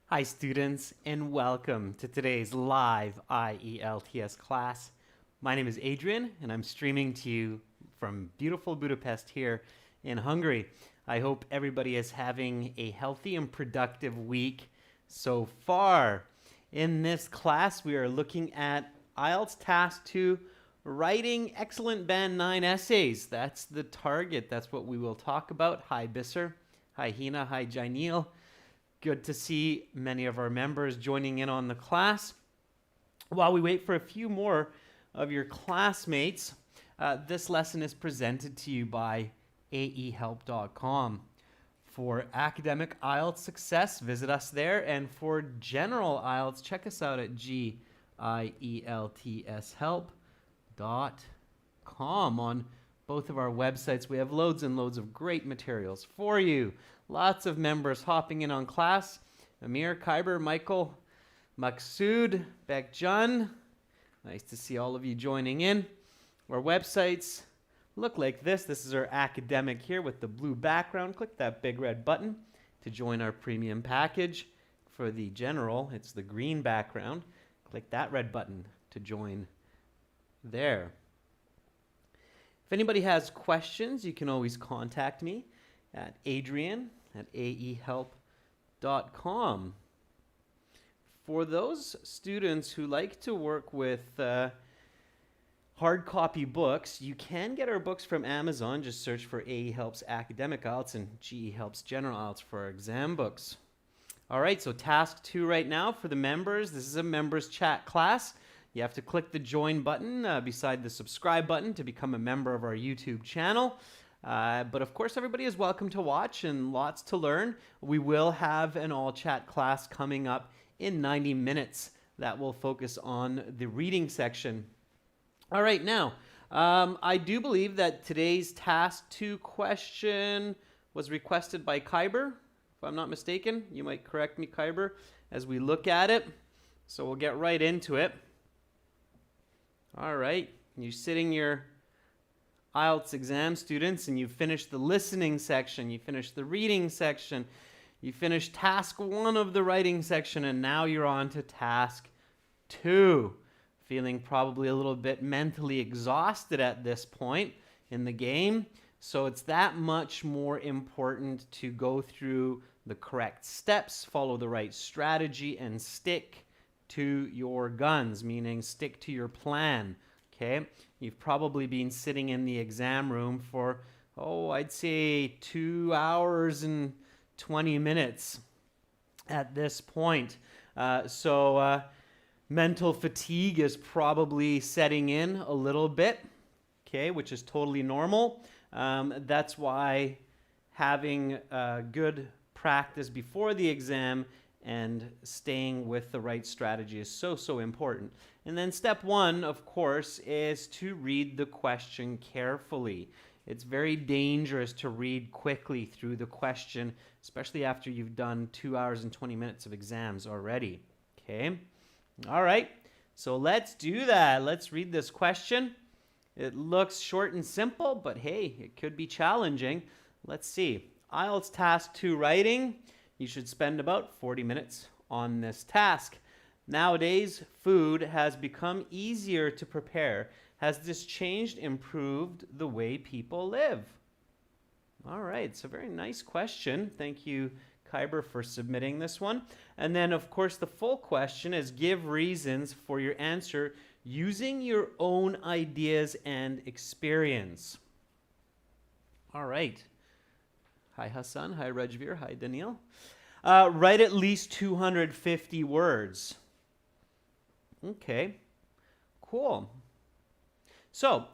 Hi students, and welcome to today's live IELTS class. My name is Adrian, and I'm streaming to you from beautiful Budapest here in Hungary. I hope everybody is having a healthy and productive week so far. In this class, we are looking at IELTS Task 2, Writing Excellent Band 9 Essays. That's the target. That's what we will talk about. Hi Bisser. Hi Hina. Hi Jainil. Good to see many of our members joining in on the class. While we wait for a few more of your classmates, this lesson is presented to you by aehelp.com. For academic IELTS success, visit us there. And for general IELTS, check us out at gieltshelp.com. On both of our websites, we have loads and loads of great materials for you. Lots of members hopping in on class. Amir, Khyber, Michael, Maksud, Bekjan. Nice to see all of you joining in. Our websites look like this. This is our academic here with the blue background. Click that big red button to join our premium package. For the general, it's the green background. Click that red button to join there. If anybody has questions, you can always contact me at adrian@aehelp.com. For those students who like to work with hard copy books, you can get our books from Amazon. Just search for AE Helps Academic IELTS and GE Helps General IELTS for our exam books. All right, so task 2 right now for the members. This is a members chat class. You have to click the join button beside the subscribe button to become a member of our YouTube channel. But of course, everybody is welcome to watch and lots to learn. We will have an all chat class coming up in 90 minutes that will focus on the reading section. All right, now, I do believe that today's task 2 question was requested by Khyber, if I'm not mistaken. You might correct me, Khyber, as we look at it. So we'll get right into it. All right, you're sitting your IELTS exam students and you finished the listening section, you finished the reading section, you finished task 1 of the writing section, and now you're on to task 2. Feeling probably a little bit mentally exhausted at this point in the game. So it's that much more important to go through the correct steps, follow the right strategy, and stick to your guns, meaning stick to your plan. Okay, you've probably been sitting in the exam room for, I'd say 2 hours and 20 minutes at this point. So mental fatigue is probably setting in a little bit, okay, which is totally normal. That's why having good practice before the exam and staying with the right strategy is so important. And then step 1, of course, is to read the question carefully. It's very dangerous to read quickly through the question, especially after you've done 2 hours and 20 minutes of exams already. Okay? All right, so let's do that. Let's read this question. It looks short and simple, but hey, it could be challenging. Let's see. IELTS Task 2 Writing. You should spend about 40 minutes on this task. Nowadays, food has become easier to prepare. Has this changed, improved the way people live? All right, it's a very nice question. Thank you, Khyber, for submitting this one. And then, of course, the full question is give reasons for your answer using your own ideas and experience. All right. Hi, Hassan. Hi, Rajveer. Hi, Daniil. Write at least 250 words. Okay, cool. So,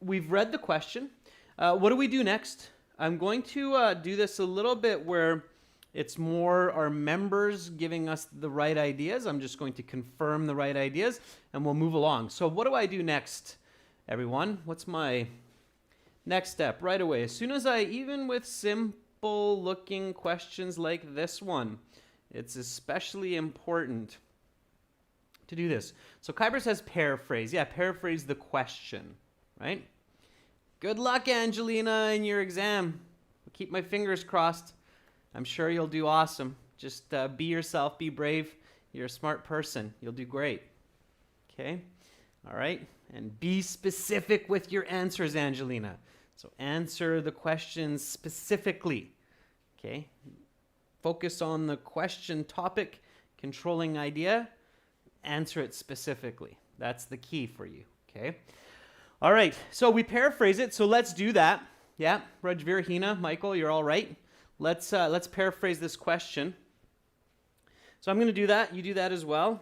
we've read the question. What do we do next? I'm going to do this a little bit where it's more our members giving us the right ideas. I'm just going to confirm the right ideas, and we'll move along. So what do I do next, everyone? What's my next step? Right away, as soon as even with simple looking questions like this one, it's especially important to do this. So Khyber says paraphrase. Yeah, paraphrase the question, right? Good luck, Angelina, in your exam. Keep my fingers crossed. I'm sure you'll do awesome. Just be yourself, be brave. You're a smart person. You'll do great. Okay? All right? And be specific with your answers, Angelina. So answer the questions specifically. Okay? Focus on the question topic, controlling idea. Answer it specifically. That's the key for you. Okay? All right. So we paraphrase it. So let's do that. Yeah? Rajveer, Hina, Michael, you're all right? Let's paraphrase this question. So I'm going to do that. You do that as well.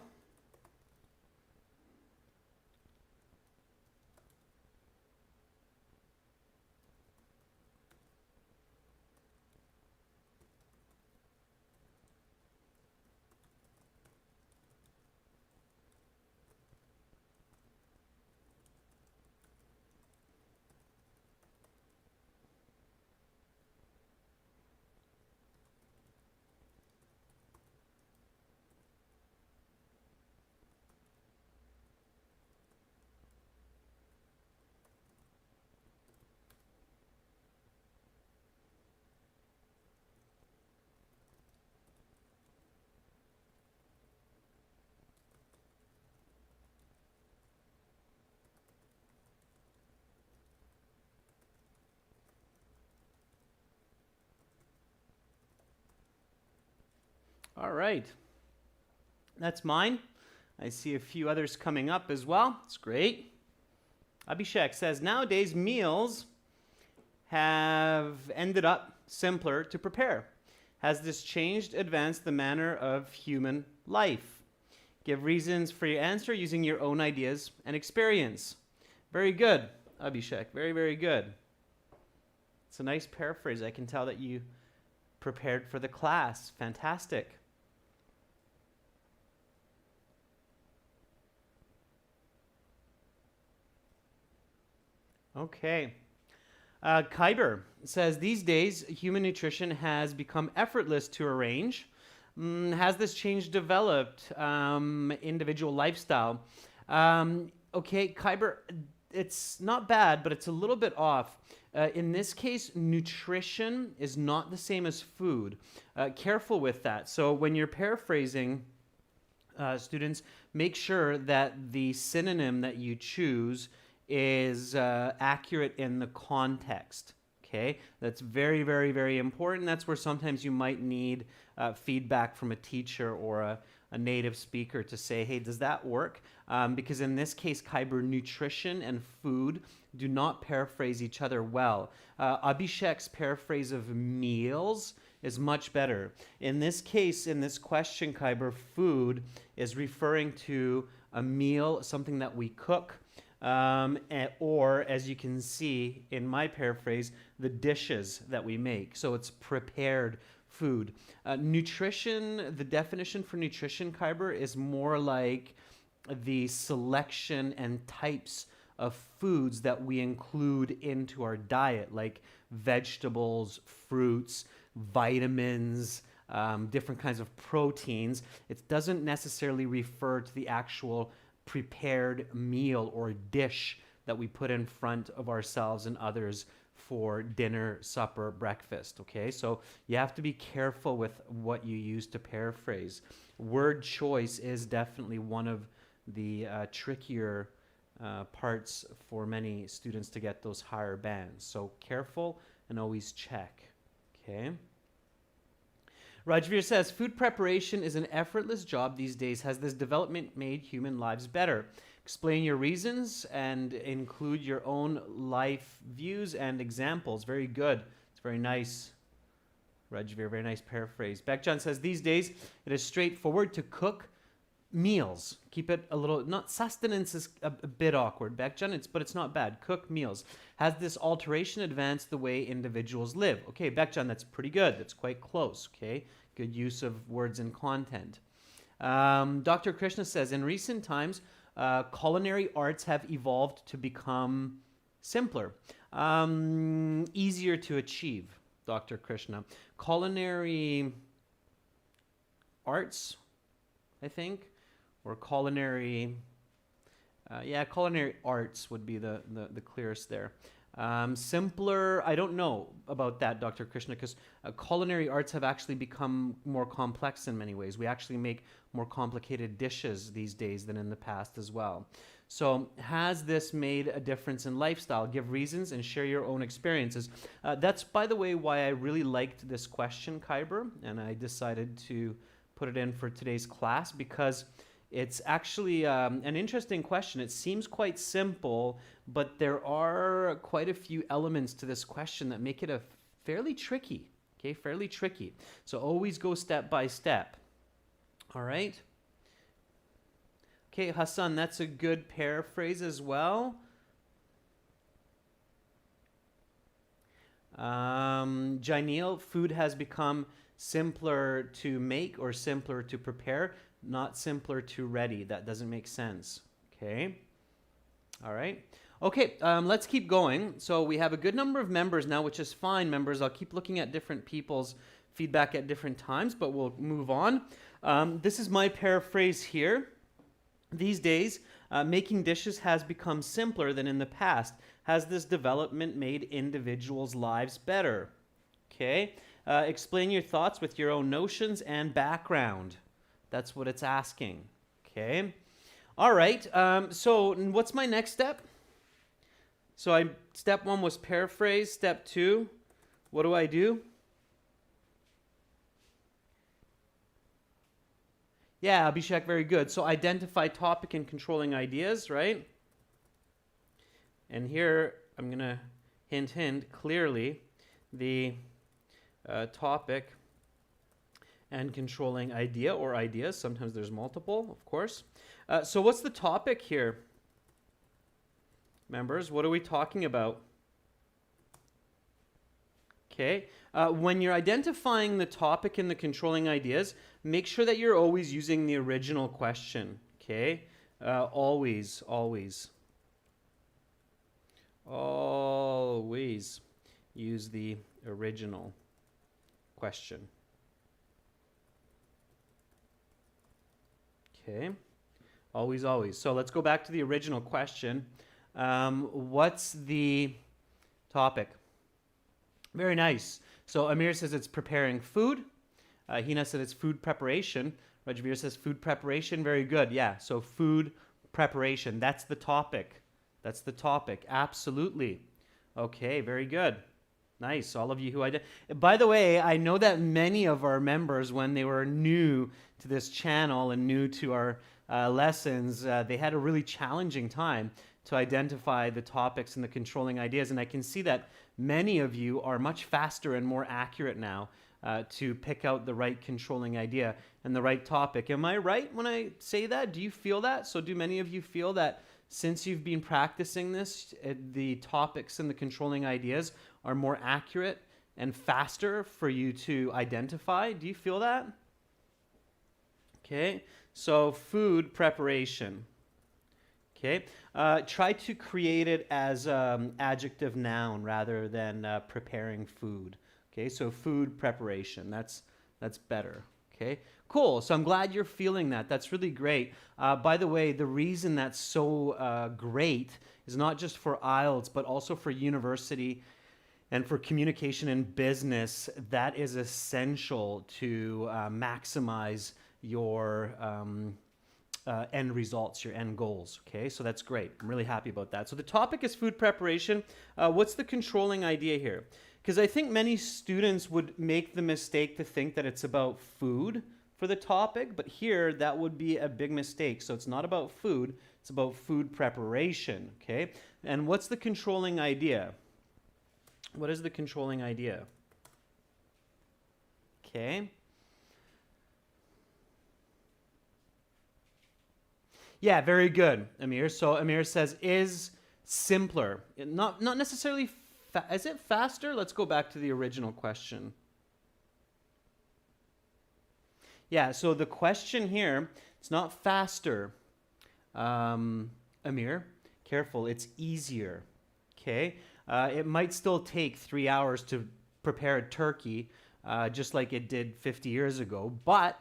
All right. That's mine. I see a few others coming up as well. It's great. Abhishek says, nowadays meals have ended up simpler to prepare. Has this changed, advanced the manner of human life? Give reasons for your answer using your own ideas and experience. Very good, Abhishek. Very, very good. It's a nice paraphrase. I can tell that you prepared for the class. Fantastic. Okay. Kyber says, these days, human nutrition has become effortless to arrange. Has this change developed individual lifestyle? Okay, Kyber, it's not bad, but it's a little bit off. In this case, nutrition is not the same as food. Careful with that. So when you're paraphrasing, students, make sure that the synonym that you choose is accurate in the context. Okay, that's very, very, very important. That's where sometimes you might need feedback from a teacher or a native speaker to say, hey, does that work? Because in this case, Kyber, nutrition and food do not paraphrase each other well. Abhishek's paraphrase of meals is much better. In this case, in this question, Kyber, food is referring to a meal, something that we cook, or as you can see in my paraphrase, the dishes that we make. So it's prepared food. Nutrition, the definition for nutrition, Kyber, is more like the selection and types of foods that we include into our diet, like vegetables, fruits, vitamins, different kinds of proteins. It doesn't necessarily refer to the actual prepared meal or dish that we put in front of ourselves and others for dinner, supper, breakfast, okay? So you have to be careful with what you use to paraphrase. Word choice is definitely one of the trickier parts for many students to get those higher bands. So careful and always check, okay? Rajveer says, food preparation is an effortless job these days. Has this development made human lives better? Explain your reasons and include your own life views and examples. Very good. It's very nice, Rajveer. Very nice paraphrase. Bekjan says, these days it is straightforward to cook meals. Keep it a little, not sustenance is a bit awkward, Bekjan, but it's not bad. Cook meals. Has this alteration advanced the way individuals live? Okay, Bekjan, that's pretty good. That's quite close, okay? Good use of words and content. Dr. Krishna says, in recent times, culinary arts have evolved to become simpler, easier to achieve, Dr. Krishna. Culinary arts, I think, or culinary, culinary arts would be the clearest there. Simpler, I don't know about that, Dr. Krishna, because culinary arts have actually become more complex in many ways. We actually make more complicated dishes these days than in the past as well. So, has this made a difference in lifestyle? Give reasons and share your own experiences. That's, by the way, why I really liked this question, Kyber, and I decided to put it in for today's class because it's actually an interesting question. It seems quite simple, but there are quite a few elements to this question that make it a fairly tricky, okay, fairly tricky. So always go step by step. All right. Okay, Hassan, that's a good paraphrase as well. Janil, food has become simpler to make or simpler to prepare, not simpler to ready. That doesn't make sense. Okay. All right. Okay, let's keep going. So we have a good number of members now, which is fine, members. I'll keep looking at different people's feedback at different times, but we'll move on. This is my paraphrase here. These days, making dishes has become simpler than in the past. Has this development made individuals' lives better? Okay. Explain your thoughts with your own notions and background. That's what it's asking. Okay. All right. So what's my next step? So step 1 was paraphrase. Step 2, what do I do? Yeah, Abhishek, very good. So identify topic and controlling ideas, right? And here I'm going to hint clearly the topic and controlling idea or ideas. Sometimes there's multiple, of course. So what's the topic here? Members, what are we talking about? Okay. When you're identifying the topic and the controlling ideas, make sure that you're always using the original question. Okay. Always use the original question. Okay. Always. So let's go back to the original question. What's the topic? Very nice. So Amir says it's preparing food. Hina said it's food preparation. Rajveer says food preparation. Very good. Yeah. So food preparation. That's the topic. Absolutely. Okay. Very good. Nice. All of you who by the way, I know that many of our members, when they were new to this channel and new to our lessons, they had a really challenging time to identify the topics and the controlling ideas. And I can see that many of you are much faster and more accurate now to pick out the right controlling idea and the right topic. Am I right when I say that? Do you feel that? So do many of you feel that since you've been practicing this, the topics and the controlling ideas are more accurate and faster for you to identify? Do you feel that? Okay, so food preparation. Okay, try to create it as adjective noun rather than preparing food. Okay, so food preparation, that's better. Okay, cool. So I'm glad you're feeling that. That's really great. By the way, the reason that's so great is not just for IELTS, but also for university and for communication and business. That is essential to maximize your end results, your end goals. Okay, so that's great. I'm really happy about that. So the topic is food preparation. What's the controlling idea here? Because I think many students would make the mistake to think that it's about food for the topic, but here that would be a big mistake. So it's not about food, it's about food preparation. Okay, and what's the controlling idea? What is the controlling idea? Okay. Yeah, very good, Amir. So Amir says is simpler. Not necessarily, is it faster? Let's go back to the original question. Yeah, so the question here, it's not faster, Amir. Careful, it's easier. Okay? It might still take 3 hours to prepare a turkey, just like it did 50 years ago, but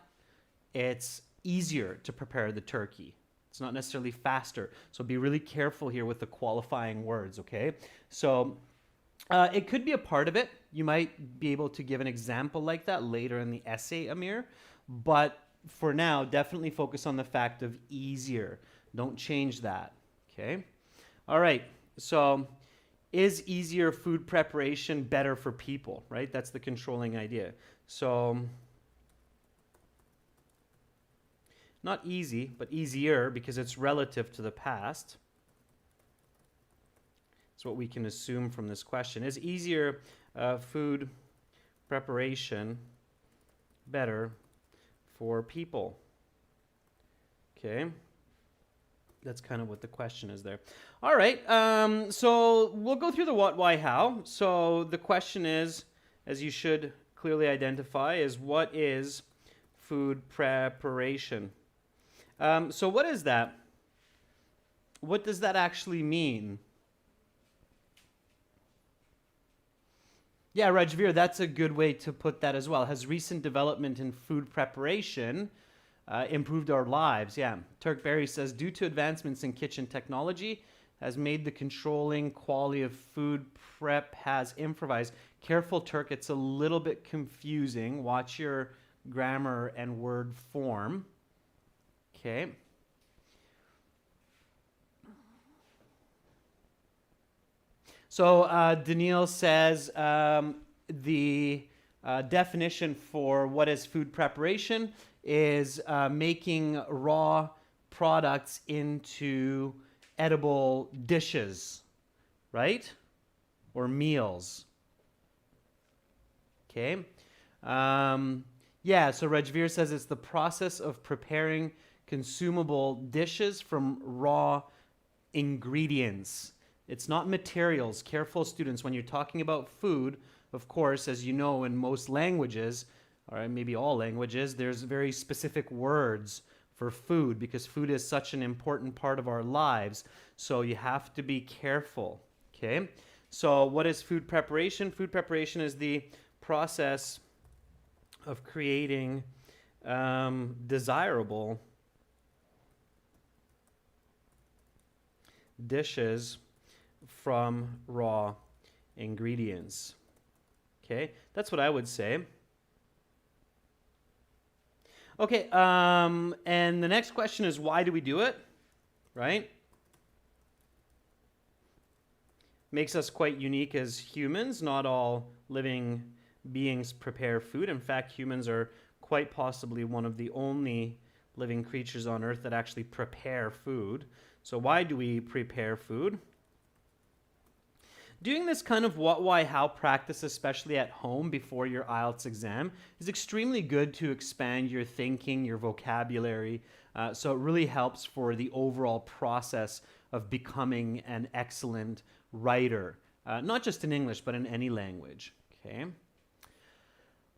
it's easier to prepare the turkey. It's not necessarily faster. So be really careful here with the qualifying words, okay? So it could be a part of it. You might be able to give an example like that later in the essay, Amir. But for now, definitely focus on the fact of easier. Don't change that, okay? All right, so is easier food preparation better for people, right? That's the controlling idea. So not easy, but easier because it's relative to the past. That's what we can assume from this question. Is easier food preparation better for people? Okay. That's kind of what the question is there. All right. So we'll go through the what, why, how. So the question is, as you should clearly identify, is what is food preparation? So what is that? What does that actually mean? Yeah, Rajveer, that's a good way to put that as well. Has recent development in food preparation improved our lives? Yeah. Turk Berry says, due to advancements in kitchen technology, has made the controlling quality of food prep has improvised. Careful, Turk, it's a little bit confusing. Watch your grammar and word form. Okay. So Daniil says the definition for what is food preparation is making raw products into edible dishes, right? Or meals. Okay. Yeah, so Rajveer says it's the process of preparing consumable dishes from raw ingredients. It's not materials. Careful, students. When you're talking about food, of course, as you know, in most languages, or maybe all languages, there's very specific words for food because food is such an important part of our lives. So you have to be careful. Okay? So what is food preparation? Food preparation is the process of creating desirable dishes from raw ingredients. Okay, that's what I would say. Okay, and the next question is why do we do it? Right? Makes us quite unique as humans. Not all living beings prepare food. In fact, humans are quite possibly one of the only living creatures on Earth that actually prepare food. So why do we prepare food? Doing this kind of what, why, how practice, especially at home before your IELTS exam, is extremely good to expand your thinking, your vocabulary. So it really helps for the overall process of becoming an excellent writer, not just in English, but in any language. Okay.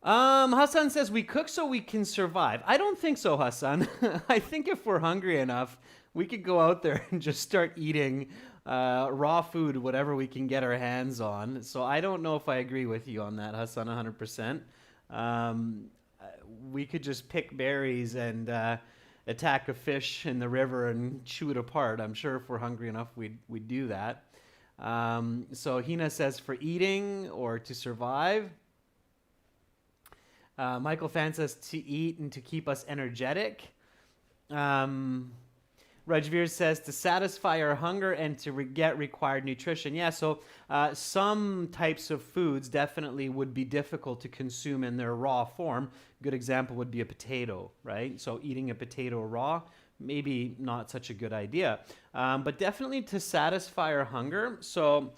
Hassan says, we cook so we can survive. I don't think so, Hassan. I think if we're hungry enough, we could go out there and just start eating raw food, whatever we can get our hands on. So I don't know if I agree with you on that, Hassan, 100%. We could just pick berries and attack a fish in the river and chew it apart. I'm sure if we're hungry enough, we'd do that. So Hina says for eating or to survive. Michael Fan says to eat and to keep us energetic. Rajveer says to satisfy our hunger and to get required nutrition. Yeah, so some types of foods definitely would be difficult to consume in their raw form. A good example would be a potato, right? So eating a potato raw, maybe not such a good idea. But definitely to satisfy our hunger. So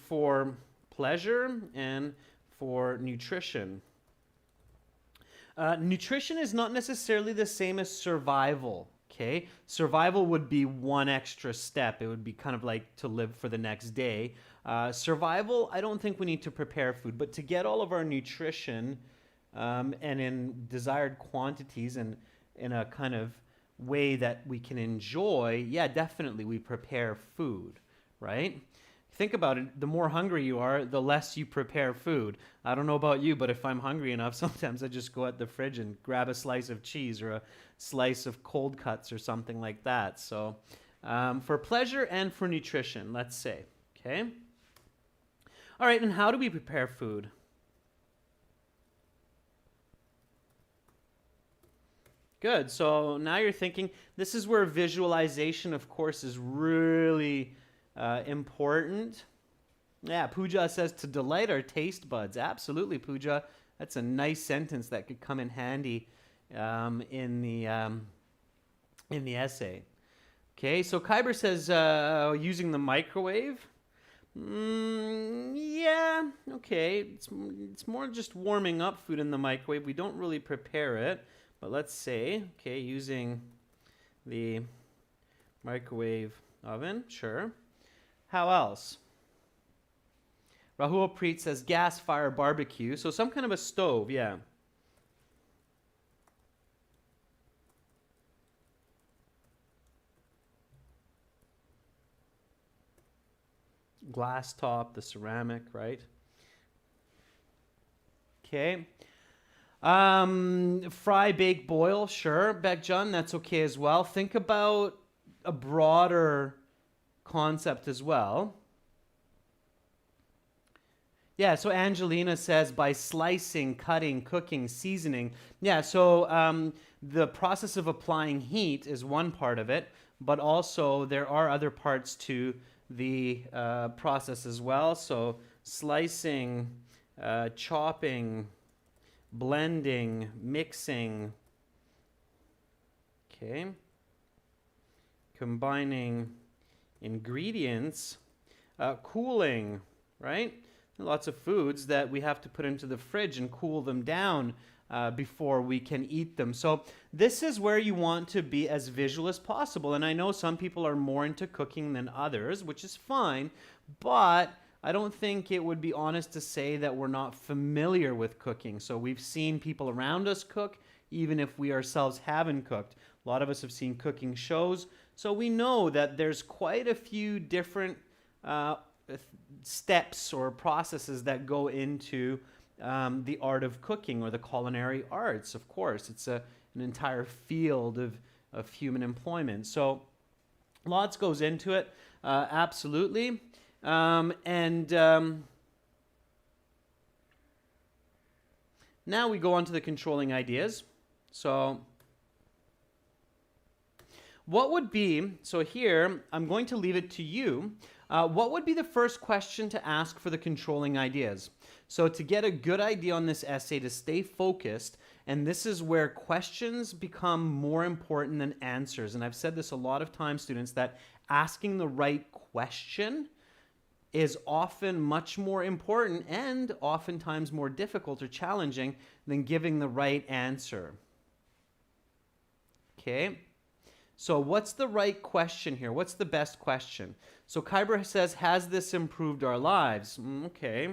for pleasure and for nutrition. Nutrition is not necessarily the same as survival. Okay, survival would be one extra step. It would be kind of like to live for the next day. Survival, I don't think we need to prepare food, but to get all of our nutrition and in desired quantities and in a kind of way that we can enjoy, yeah, definitely we prepare food, right? think about it, the more hungry you are, the less you prepare food. I don't know about you, but if I'm hungry enough, sometimes I just go at the fridge and grab a slice of cheese or a slice of cold cuts or something like that. So for pleasure and for nutrition, let's say. Okay. All right, and how do we prepare food? Good. So now you're thinking, this is where visualization, of course, is really important. Yeah, Pooja says to delight our taste buds. Absolutely, Pooja. That's a nice sentence that could come in handy in the essay. Okay, so Kyber says using the microwave. Yeah, okay. It's more just warming up food in the microwave. We don't really prepare it, but let's say, okay, using the microwave oven, sure. How else? Rahul Preet says gas fire barbecue, so some kind of a stove, yeah. Glass top, the ceramic, right? Okay. Fry, bake, boil, sure. Beckjun, that's okay as well. Think about a broader concept as well. Yeah, so Angelina says by slicing, cutting, cooking, seasoning. Yeah, so the process of applying heat is one part of it, but also there are other parts to the process as well. So slicing, chopping, blending, mixing. Okay. Combining ingredients, cooling, right? Lots of foods that we have to put into the fridge and cool them down before we can eat them. So this is where you want to be as visual as possible. And I know some people are more into cooking than others, which is fine, but I don't think it would be honest to say that we're not familiar with cooking. So we've seen people around us cook, even if we ourselves haven't cooked. A lot of us have seen cooking shows, so we know that there's quite a few different steps or processes that go into the art of cooking or the culinary arts. Of course, it's an entire field of human employment. So lots goes into it, absolutely. Now we go on to the controlling ideas. So what would be, so here I'm going to leave it to you. What would be the first question to ask for the controlling ideas? So to get a good idea on this essay, to stay focused, and this is where questions become more important than answers. And I've said this a lot of times, students, that asking the right question is often much more important and oftentimes more difficult or challenging than giving the right answer. Okay? So what's the right question here? What's the best question? So Kyber says, has this improved our lives? Okay.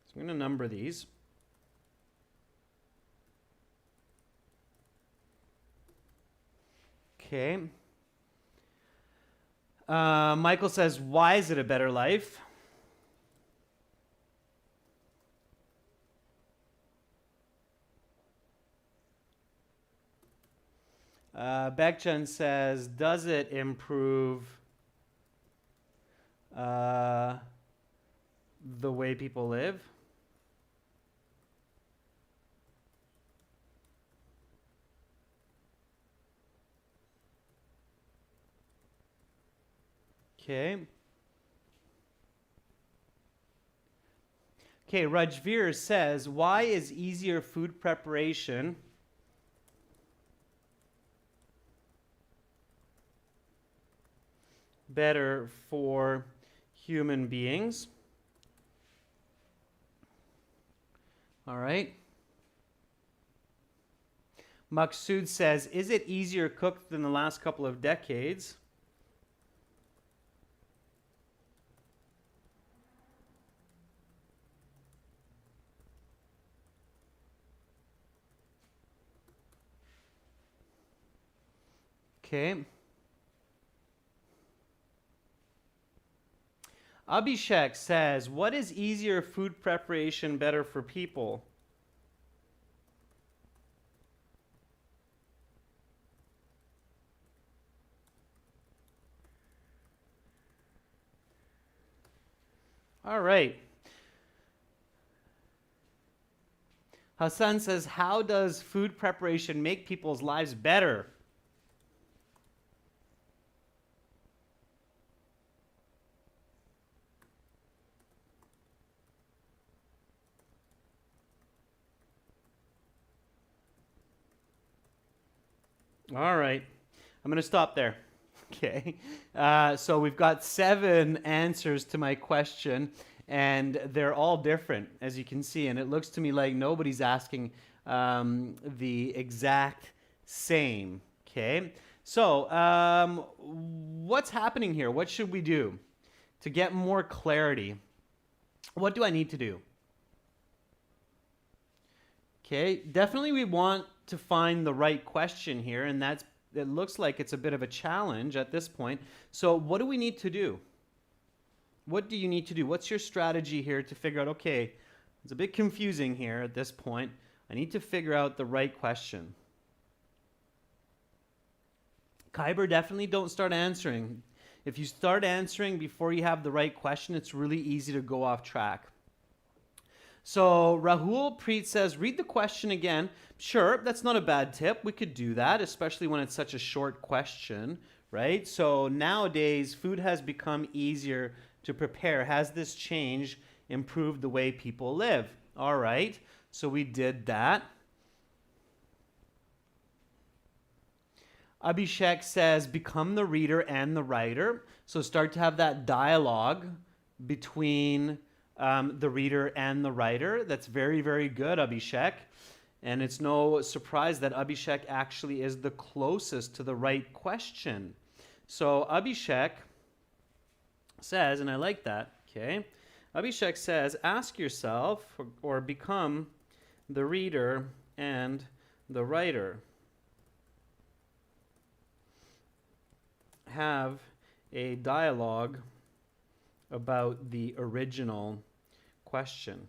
So I'm going to number these. Okay. Michael says, why is it a better life? Bekchan says, does it improve the way people live? Okay. Okay, Rajveer says, why is easier food preparation better for human beings? All right. Maksud says, is it easier cooked than the last couple of decades? Okay. Abhishek says, what is easier food preparation better for people? All right. Hassan says, how does food preparation make people's lives better? All right. I'm going to stop there. Okay. So we've got 7 answers to my question, and they're all different, as you can see. And it looks to me like nobody's asking the exact same. Okay. So what's happening here? What should we do to get more clarity? What do I need to do? Okay. Definitely we want to find the right question here, and it looks like it's a bit of a challenge at this point. So what do we need to do? What do you need to do? What's your strategy here to figure out, okay, it's a bit confusing here at this point. I need to figure out the right question. Kyber, definitely don't start answering. If you start answering before you have the right question, it's really easy to go off track. So Rahul Preet says, read the question again. Sure, that's not a bad tip. We could do that, especially when it's such a short question, right? So nowadays, food has become easier to prepare. Has this change improved the way people live? All right, so we did that. Abhishek says, become the reader and the writer. So start to have that dialogue between the reader and the writer. That's very, very good, Abhishek. And it's no surprise that Abhishek actually is the closest to the right question. So Abhishek says, and I like that, okay? Abhishek says, ask yourself or become the reader and the writer. Have a dialogue about the original question.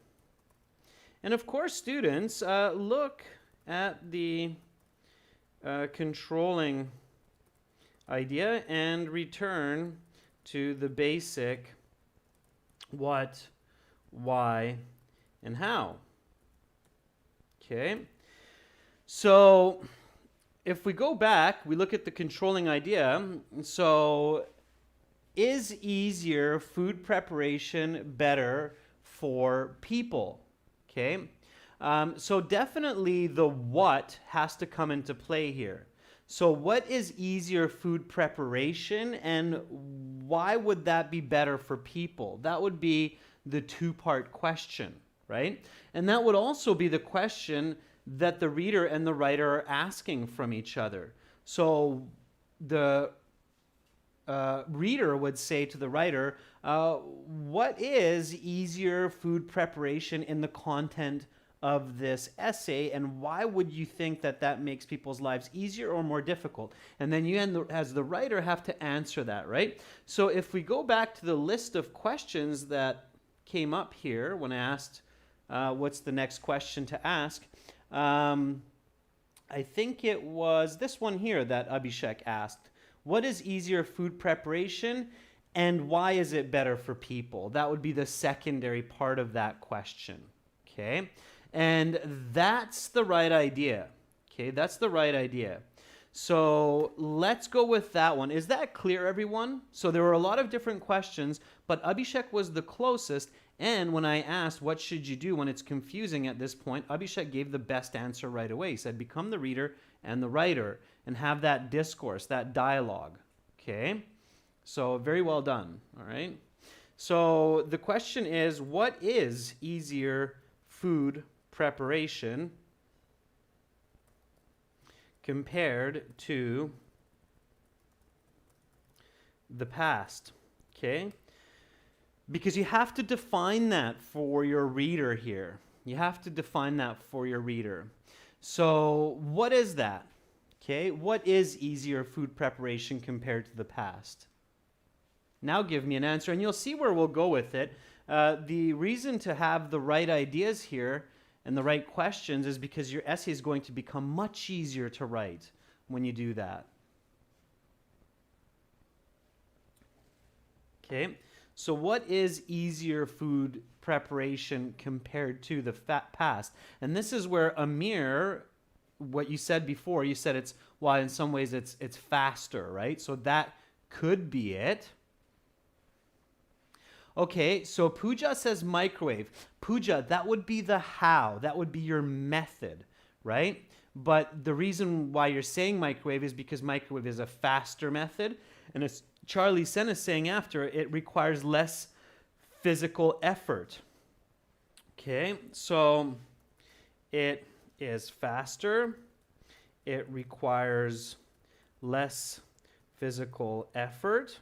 And of course, students, look at the controlling idea and return to the basic what, why, and how. Okay? So if we go back, we look at the controlling idea. So is easier food preparation better for people? Okay, so definitely the what has to come into play here. So what is easier food preparation, and why would that be better for people? That would be the 2-part question, right? And that would also be the question that the reader and the writer are asking from each other. So the reader would say to the writer, what is easier food preparation in the content of this essay, and why would you think that that makes people's lives easier or more difficult? And then you, as the writer, have to answer that, right? So if we go back to the list of questions that came up here when I asked what's the next question to ask, I think it was this one here that Abhishek asked. What is easier food preparation, and why is it better for people? That would be the secondary part of that question, okay? And that's the right idea, okay? That's the right idea. So let's go with that one. Is that clear, everyone? So there were a lot of different questions, but Abhishek was the closest. And when I asked, what should you do when it's confusing at this point, Abhishek gave the best answer right away. He said, become the reader and the writer and have that discourse, that dialogue. Okay? So very well done. All right? So the question is, what is easier food preparation compared to the past? Okay? Because you have to define that for your reader here. You have to define that for your reader. So what is that? Okay, what is easier food preparation compared to the past? Now give me an answer. And you'll see where we'll go with it. The reason to have the right ideas here and the right questions is because your essay is going to become much easier to write when you do that. Okay, so what is easier food preparation compared to the past? And this is where Amir, what you said before, you said it's, well, in some ways it's faster, right? So that could be it. Okay, so Pooja says microwave. Pooja, that would be the how. That would be your method, right? But the reason why you're saying microwave is because microwave is a faster method. And as Charlie Sen is saying after, it requires less physical effort. Okay, so it is faster. It requires less physical effort.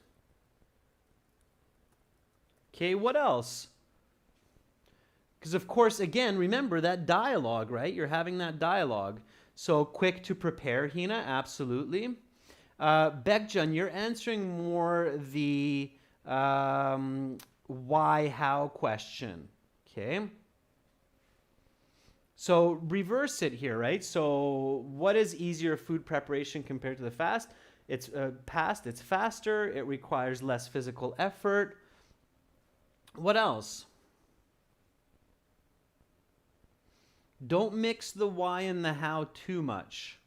Okay, what else? Because of course, again, remember that dialogue, right? You're having that dialogue. So quick to prepare, Hina, absolutely. Bekjan, you're answering more the why, how question. Okay. So reverse it here, right? So what is easier food preparation compared to the fast? It's past, it's faster, it requires less physical effort. What else? Don't mix the why and the how too much.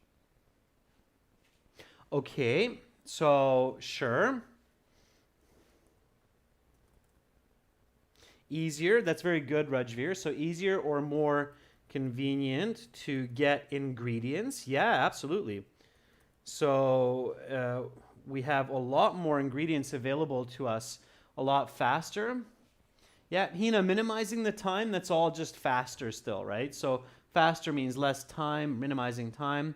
Okay, so sure. Easier, that's very good, Rajveer. So easier or more convenient to get ingredients. Yeah, absolutely. So we have a lot more ingredients available to us a lot faster. Yeah, Hina, minimizing the time, that's all just faster still, right? So faster means less time, minimizing time.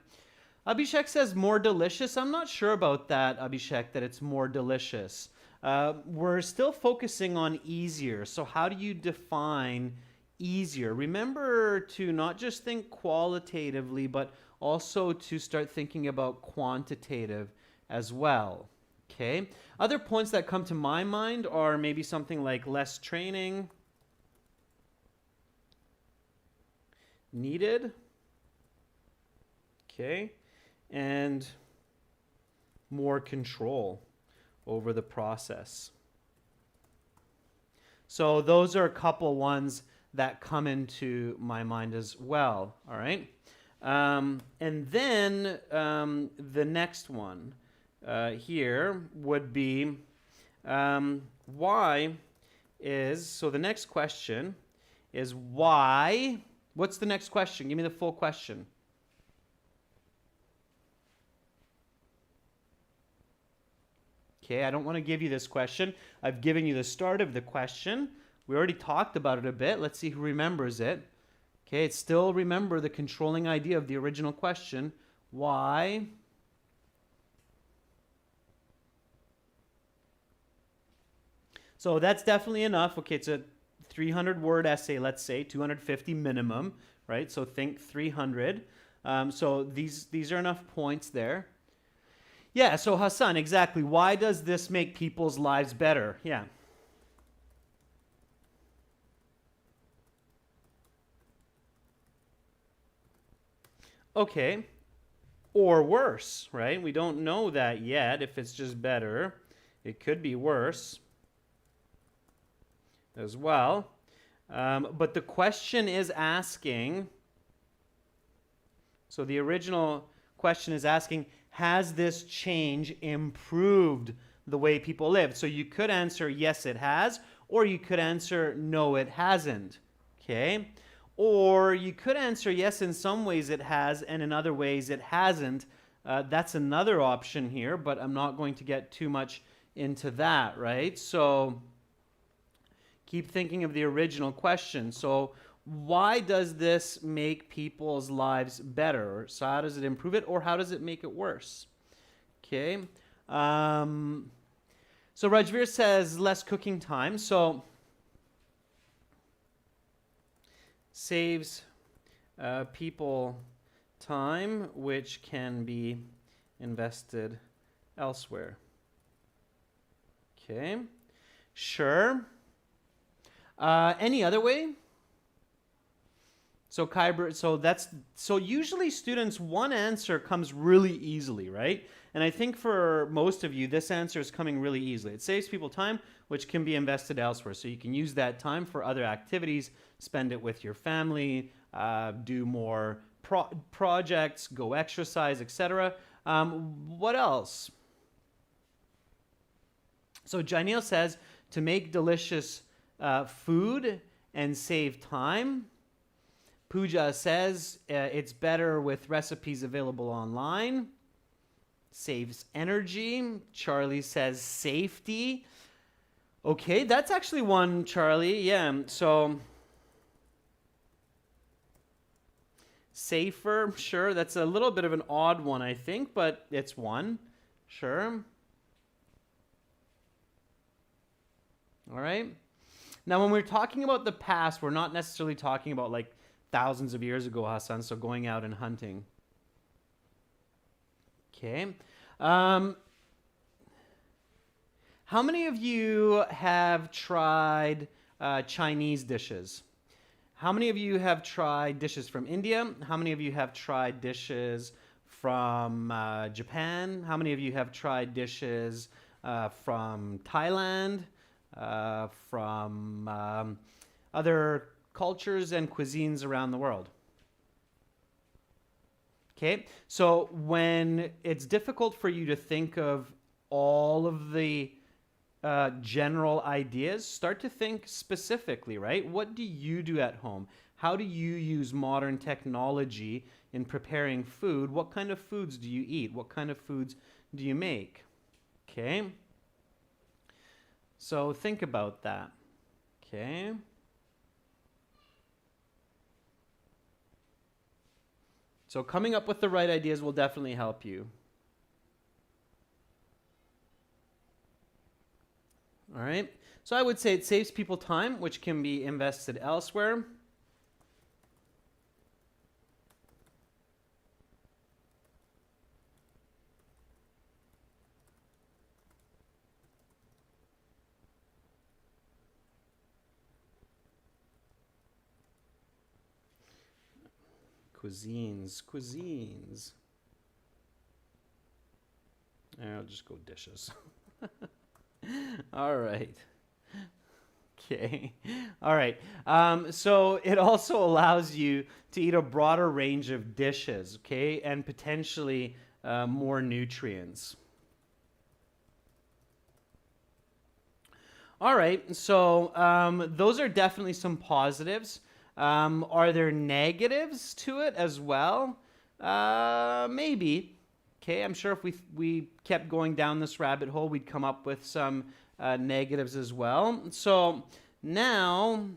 Abhishek says more delicious. I'm not sure about that, Abhishek, that it's more delicious. We're still focusing on easier. So how do you define easier? Remember to not just think qualitatively, but also to start thinking about quantitative as well. Okay. Other points that come to my mind are maybe something like less training needed. Okay. And more control over the process. So those are a couple ones that come into my mind as well. All right. And then the next one here would be why is, so the next question is why. What's the next question? Give me the full question. Okay, I don't want to give you this question. I've given you the start of the question. We already talked about it a bit. Let's see who remembers it. Okay, it's still, remember, the controlling idea of the original question. Why? So that's definitely enough. Okay, it's a 300-word essay, let's say, 250 minimum, right? So think 300. So these are enough points there. Yeah, so Hassan, exactly. Why does this make people's lives better? Yeah. Okay. Or worse, right? We don't know that yet, if it's just better. It could be worse as well. But the question is asking, so the original question is asking, has this change improved the way people live? So you could answer yes, it has, or you could answer no, it hasn't. Okay? Or you could answer yes, in some ways it has, and in other ways it hasn't. That's another option here, but I'm not going to get too much into that, right? So keep thinking of the original question. So why does this make people's lives better? So how does it improve it, or how does it make it worse? Okay. So Rajveer says less cooking time. So saves people time, which can be invested elsewhere. Okay. Sure. Any other way? So Kyber, so usually students, one answer comes really easily, right? And I think for most of you, this answer is coming really easily. It saves people time, which can be invested elsewhere. So you can use that time for other activities, spend it with your family, do more projects, go exercise, etc. What else? So Janelle says to make delicious food and save time. Pooja says it's better with recipes available online. Saves energy. Charlie says safety. Okay, that's actually one, Charlie. Yeah, so safer, sure. That's a little bit of an odd one, I think, but it's one. Sure. All right. Now, when we're talking about the past, we're not necessarily talking about like thousands of years ago, Hassan, so going out and hunting. Okay. How many of you have tried Chinese dishes? How many of you have tried dishes from India? How many of you have tried dishes from Japan? How many of you have tried dishes from Thailand? From other cultures and cuisines around the world? Okay, so when it's difficult for you to think of all of the general ideas, start to think specifically, right? What do you do at home? How do you use modern technology in preparing food? What kind of foods do you eat? What kind of foods do you make? Okay, so think about that. Okay. So coming up with the right ideas will definitely help you. All right. So I would say it saves people time, which can be invested elsewhere. Cuisines. I'll just go dishes. All right. Okay. All right. So it also allows you to eat a broader range of dishes, okay, and potentially more nutrients. All right. So those are definitely some positives. Are there negatives to it as well? Maybe. Okay, I'm sure if we kept going down this rabbit hole, we'd come up with some negatives as well. So now,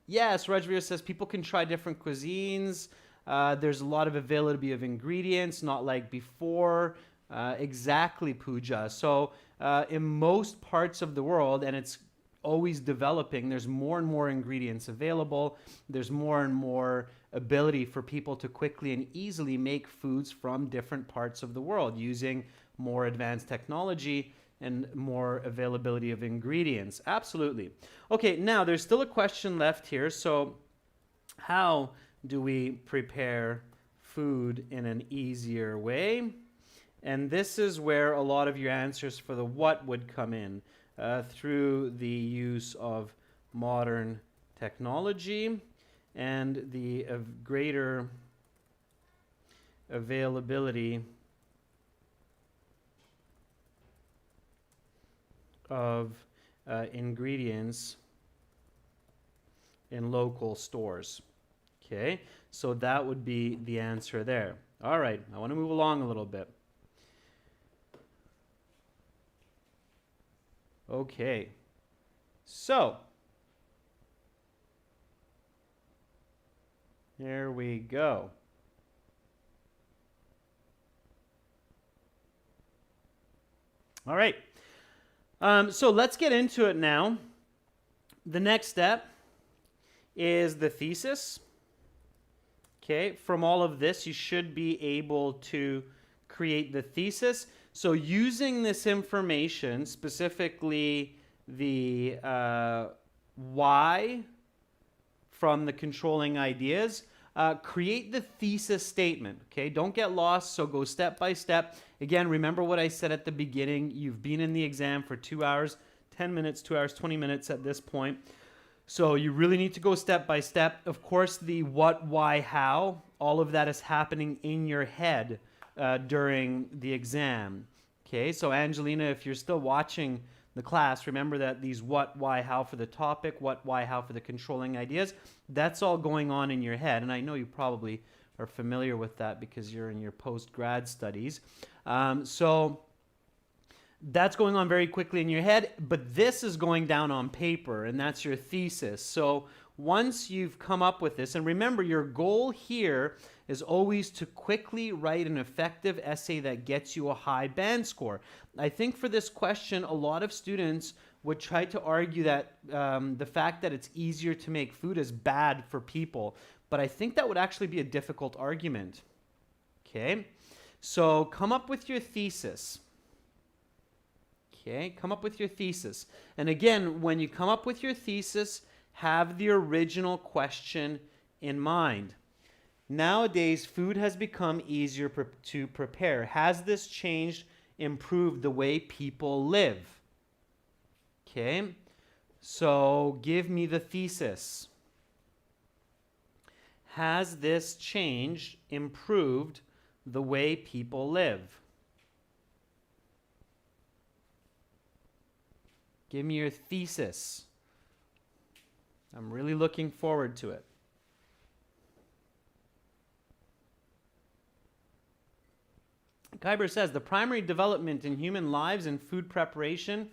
yes, Rodrigo says people can try different cuisines. There's a lot of availability of ingredients, not like before. Exactly, Pooja. So in most parts of the world, and it's always developing, there's more and more ingredients available. There's more and more ability for people to quickly and easily make foods from different parts of the world using more advanced technology and more availability of ingredients. Absolutely. Okay, now there's still a question left here. So how do we prepare food in an easier way? And this is where a lot of your answers for the what would come in. Through the use of modern technology and the greater availability of ingredients in local stores. Okay, so that would be the answer there. All right, I want to move along a little bit. Okay, so there we go. All right, so let's get into it now. The next step is the thesis. Okay, from all of this, you should be able to create the thesis. So using this information, specifically the why from the controlling ideas, create the thesis statement. Okay, don't get lost, so go step by step. Again, remember what I said at the beginning. You've been in the exam for 2 hours, 10 minutes, 2 hours, 20 minutes at this point. So you really need to go step by step. Of course, the what, why, how, all of that is happening in your head during the exam. Okay, so Angelina, if you're still watching the class, remember that these what, why, how for the topic, what, why, how for the controlling ideas, that's all going on in your head. And I know you probably are familiar with that because you're in your post-grad studies. So that's going on very quickly in your head, but this is going down on paper, and that's your thesis. So once you've come up with this, and remember, your goal here is always to quickly write an effective essay that gets you a high band score. I think for this question, a lot of students would try to argue that the fact that it's easier to make food is bad for people, but I think that would actually be a difficult argument. Okay, so come up with your thesis. Okay, come up with your thesis. And again, when you come up with your thesis, have the original question in mind. Nowadays, food has become easier to prepare. Has this changed, improved the way people live? Okay, so give me the thesis. Has this changed, improved the way people live? Give me your thesis. I'm really looking forward to it. Khyber says, the primary development in human lives in food preparation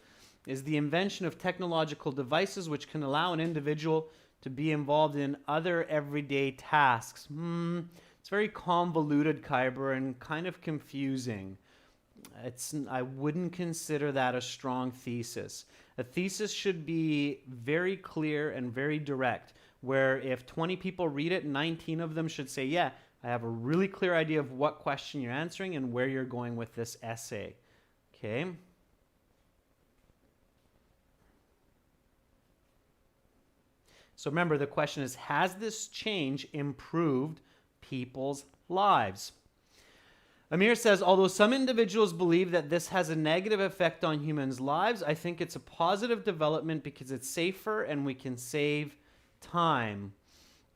is the invention of technological devices which can allow an individual to be involved in other everyday tasks. It's very convoluted, Khyber, and kind of confusing. I wouldn't consider that a strong thesis. A thesis should be very clear and very direct, where if 20 people read it, 19 of them should say, yeah, I have a really clear idea of what question you're answering and where you're going with this essay. Okay? So remember, the question is, has this change improved people's lives? Amir says, although some individuals believe that this has a negative effect on humans' lives, I think it's a positive development because it's safer and we can save time.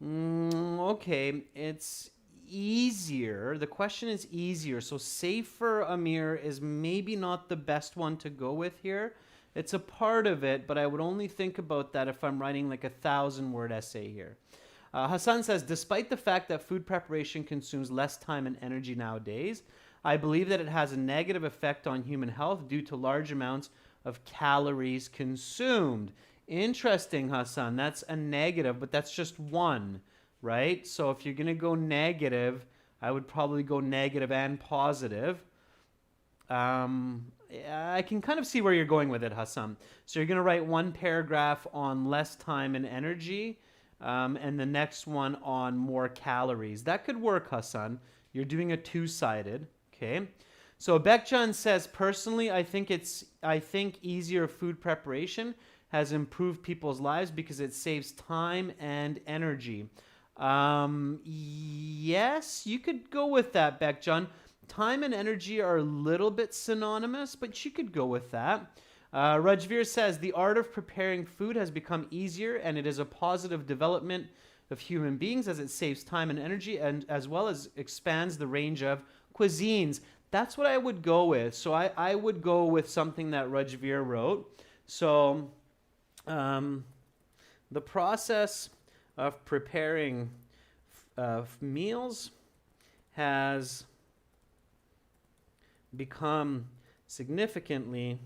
Okay, it's easier. The question is easier. So safer, Amir, is maybe not the best one to go with here. It's a part of it, but I would only think about that if I'm writing like a 1,000-word essay here. Hassan says, despite the fact that food preparation consumes less time and energy nowadays, I believe that it has a negative effect on human health due to large amounts of calories consumed. Interesting, Hassan. That's a negative, but that's just one, right? So if you're going to go negative, I would probably go negative and positive. I can kind of see where you're going with it, Hassan. So you're going to write one paragraph on less time and energy, and the next one on more calories. That could work, Hassan. You're doing a two-sided, okay? So Bekjan says, personally, I think easier food preparation has improved people's lives because it saves time and energy. Yes, you could go with that, Bekjan. Time and energy are a little bit synonymous, but you could go with that. Rajveer says, the art of preparing food has become easier and it is a positive development of human beings as it saves time and energy and as well as expands the range of cuisines. That's what I would go with. So I would go with something that Rajveer wrote. So the process of preparing meals has become significantly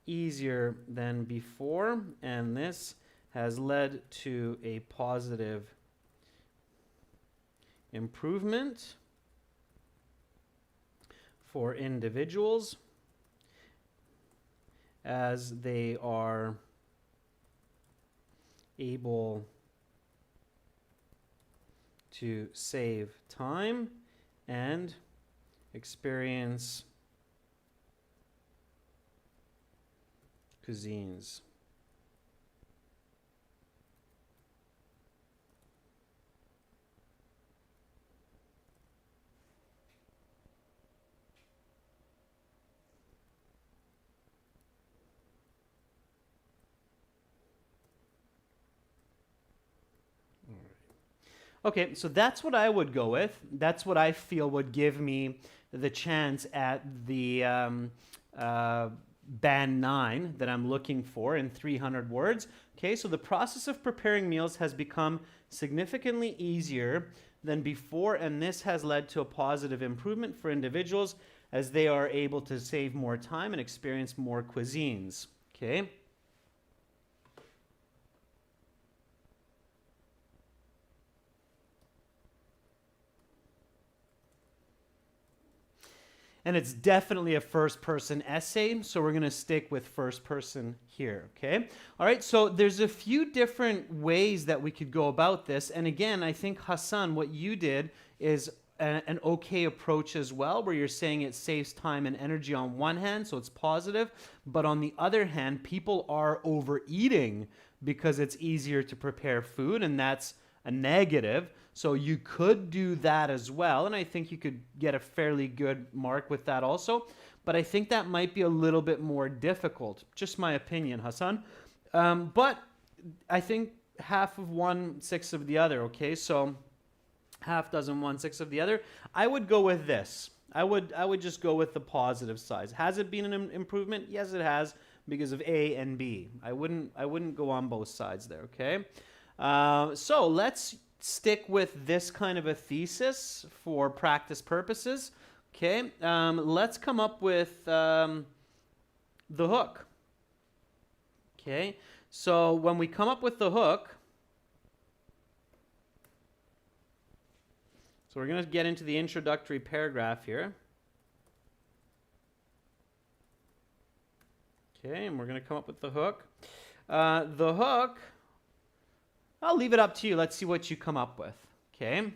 easier than before, and this has led to a positive improvement for individuals as they are able to save time and experience cuisines. Okay, so that's what I would go with. That's what I feel would give me the chance at the band 9 that I'm looking for in 300 words. Okay, so the process of preparing meals has become significantly easier than before, and this has led to a positive improvement for individuals as they are able to save more time and experience more cuisines. Okay. And it's definitely a first-person essay, so we're going to stick with first person here, okay? All right, so there's a few different ways that we could go about this. And again, I think, Hassan, what you did is an okay approach as well, where you're saying it saves time and energy on one hand, so it's positive. But on the other hand, people are overeating because it's easier to prepare food, and that's a negative. So you could do that as well, and I think you could get a fairly good mark with that also. But I think that might be a little bit more difficult. Just my opinion, Hassan. But I think half of one, six of the other, okay? So half dozen, one, six of the other. I would go with this. I would just go with the positive side. Has it been an improvement? Yes, it has, because of A and B. I wouldn't go on both sides there, okay? So let's stick with this kind of a thesis for practice purposes. Okay, let's come up with the hook. Okay, so when we come up with the hook, so we're going to get into the introductory paragraph here. Okay, and we're going to come up with the hook. The hook, I'll leave it up to you. Let's see what you come up with. Okay.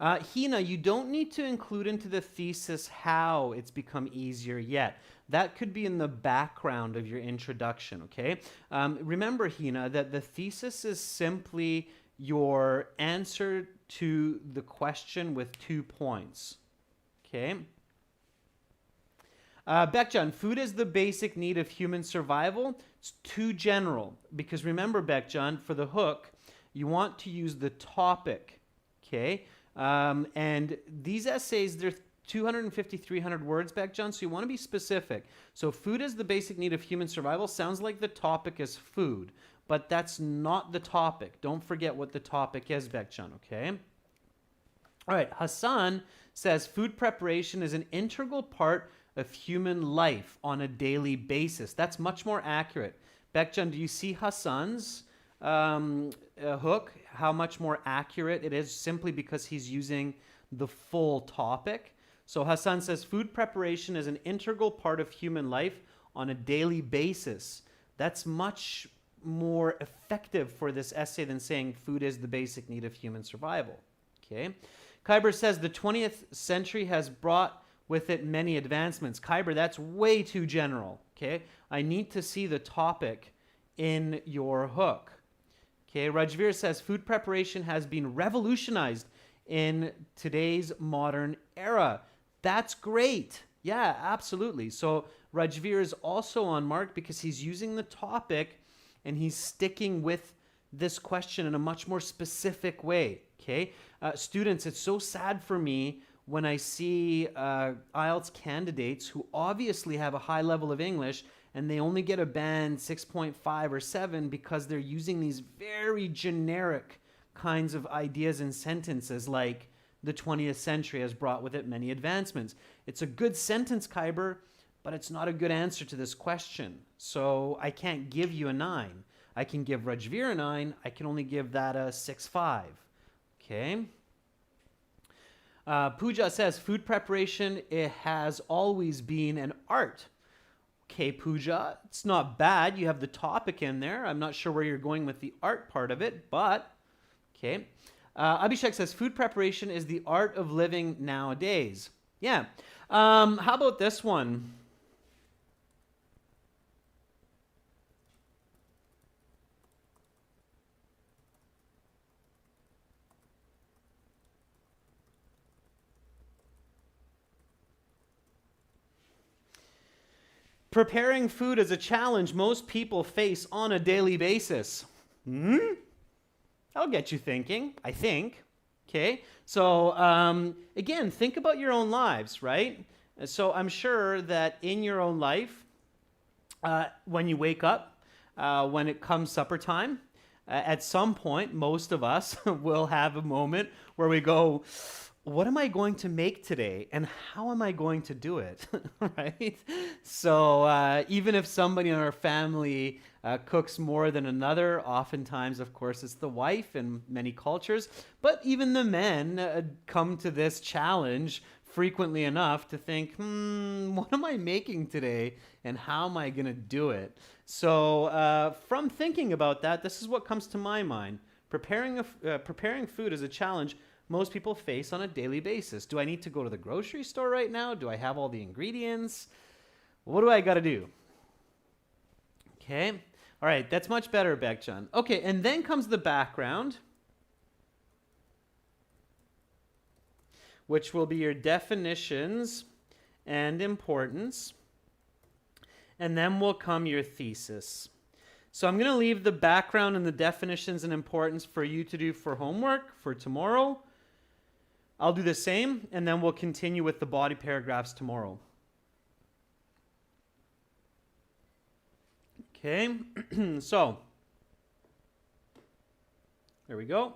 Hina, you don't need to include into the thesis how it's become easier yet. That could be in the background of your introduction, okay? Remember, Hina, that the thesis is simply your answer to the question with 2 points, okay? Bekcan, food is the basic need of human survival. It's too general, because remember, Bekcan, for the hook, you want to use the topic, okay? And these essays, they're 250, 300 words, Bekcan, so you want to be specific. So food is the basic need of human survival sounds like the topic is food, but that's not the topic. Don't forget what the topic is, Bekcan, okay? All right, Hassan says food preparation is an integral part of human life on a daily basis. That's much more accurate. Bekcan, do you see Hassan's hook, how much more accurate it is simply because he's using the full topic? So Hassan says food preparation is an integral part of human life on a daily basis. That's much more effective for this essay than saying food is the basic need of human survival. Okay. Khyber says the 20th century has brought with it many advancements. Khyber, that's way too general, okay? I need to see the topic in your hook. Okay, Rajveer says food preparation has been revolutionized in today's modern era. That's great. Yeah, absolutely. So Rajveer is also on mark because he's using the topic and he's sticking with this question in a much more specific way, okay? Students, it's so sad for me when I see IELTS candidates who obviously have a high level of English and they only get a band 6.5 or 7 because they're using these very generic kinds of ideas and sentences like the 20th century has brought with it many advancements. It's a good sentence, Khyber, but it's not a good answer to this question. So I can't give you a 9. I can give Rajveer a 9. I can only give that a 6.5. Okay? Pooja says, food preparation, it has always been an art. Okay, Pooja, it's not bad. You have the topic in there. I'm not sure where you're going with the art part of it, but okay. Abhishek says, food preparation is the art of living nowadays. Yeah. How about this one? Preparing food is a challenge most people face on a daily basis. That'll get you thinking, I think. Okay, so again, think about your own lives, right? So I'm sure that in your own life, when you wake up, when it comes supper time, at some point, most of us will have a moment where we go, what am I going to make today and how am I going to do it? Right? So even if somebody in our family cooks more than another, oftentimes, of course, it's the wife in many cultures, but even the men come to this challenge frequently enough to think, what am I making today and how am I going to do it? So from thinking about that, this is what comes to my mind. Preparing food is a challenge most people face on a daily basis. Do I need to go to the grocery store right now? Do I have all the ingredients? What do I got to do? Okay. All right. That's much better, Bekchan. Okay. And then comes the background, which will be your definitions and importance. And then will come your thesis. So I'm going to leave the background and the definitions and importance for you to do for homework for tomorrow. I'll do the same, and then we'll continue with the body paragraphs tomorrow. Okay, so there we go.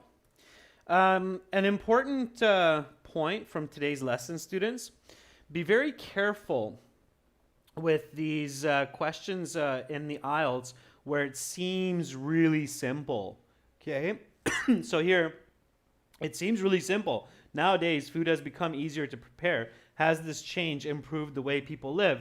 An important point from today's lesson, students, be very careful with these questions in the IELTS where it seems really simple. Okay, so here it seems really simple. Nowadays, food has become easier to prepare. Has this change improved the way people live?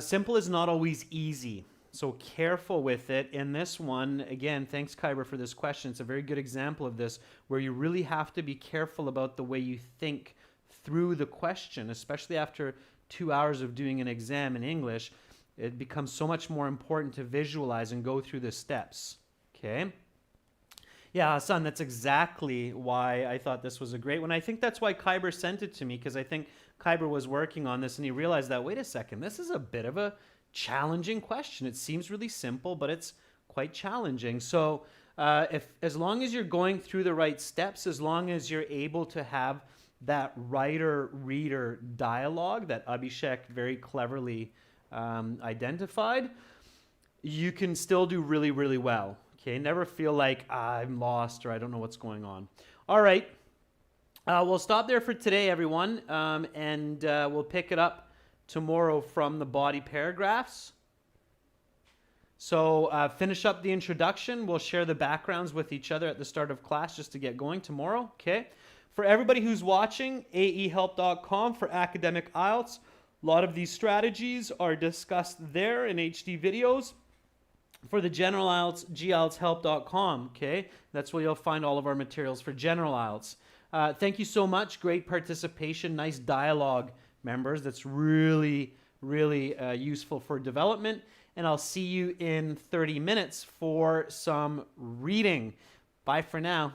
Simple is not always easy. So careful with it. In this one, again, thanks, Kyber, for this question. It's a very good example of this, where you really have to be careful about the way you think through the question, especially after 2 hours of doing an exam in English. It becomes so much more important to visualize and go through the steps. Okay? Yeah, Hassan, that's exactly why I thought this was a great one. I think that's why Kyber sent it to me, because I think Kyber was working on this and he realized that, wait a second, this is a bit of a challenging question. It seems really simple, but it's quite challenging. So as long as you're going through the right steps, as long as you're able to have that writer-reader dialogue that Abhishek very cleverly identified, you can still do really, really well. Okay, never feel like I'm lost or I don't know what's going on. All right, we'll stop there for today, everyone, and we'll pick it up tomorrow from the body paragraphs. So finish up the introduction. We'll share the backgrounds with each other at the start of class just to get going tomorrow. Okay. For everybody who's watching, aehelp.com for academic IELTS. A lot of these strategies are discussed there in HD videos. For the general IELTS, gieltshelp.com, okay? That's where you'll find all of our materials for general IELTS. Thank you so much. Great participation. Nice dialogue, members. That's really, really useful for development. And I'll see you in 30 minutes for some reading. Bye for now.